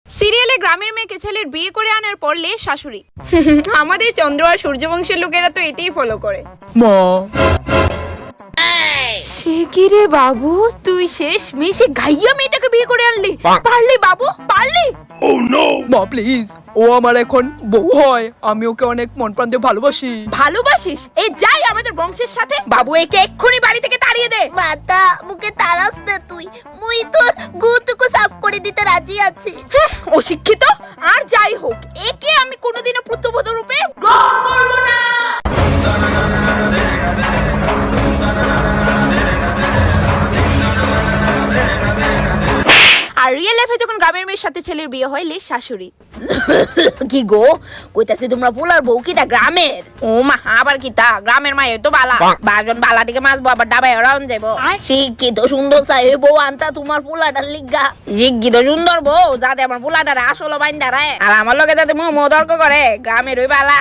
সিরিয়ালে গ্রামের মেয়েকে ছেলের বিয়ে করে আনার পর লে শাশুড়ি। আমাদের চন্দ্র আর সূর্যবংশের লোকেরা তো এটাই ফলো করে। মা সে কি রে বাবু, তুই শেষ মেশে গাইয়া মেয়েটাকে বিয়ে করে আনলি? পারলি বাবু, পারলি? মা প্লিজ, ও আমার এখন বউ হয়, আমি ওকে অনেক মন প্রাণ দিয়ে ভালোবাসি। ভালোবাসিস? এই যাই আমাদের বংশের সাথে। বাবু একে এক্ষুনি বাড়ি থেকে তাড়িয়ে দে। মাতা মুকে তারাস না তুই, মুই তোর গুতুকু সাফ করে দিতে রাজি আছি। অশিক্ষিত। আর যাই হোক, একে আমি কোনোদিনও পুত্রবধূ রূপে গ্রহণ করব না। আর রিয়েল লাইফে যখন গ্রামের মেয়ের সাথে ছেলের বিয়ে হয়, লে শাশুড়ি। কি গো কইতাছি তোমরা পোলার বউ কিটা গ্রামের? ও মা, আবার কি তা? গ্রামের মায়ে তো বালা। বাজন বালা দিকে মাছবো, আবার ডাবায় রাউন যাবো। শিক্ষিত সুন্দর চাই বউ আনতা তোমার পোলাটার লিগা। জিজ্ঞিত সুন্দর বউ, যাতে আমার পোলাটারে আসল বাইন্দা রায়, আর আমার লগে যাতে মোহ তর্ক করে, গ্রামের ওই বালা।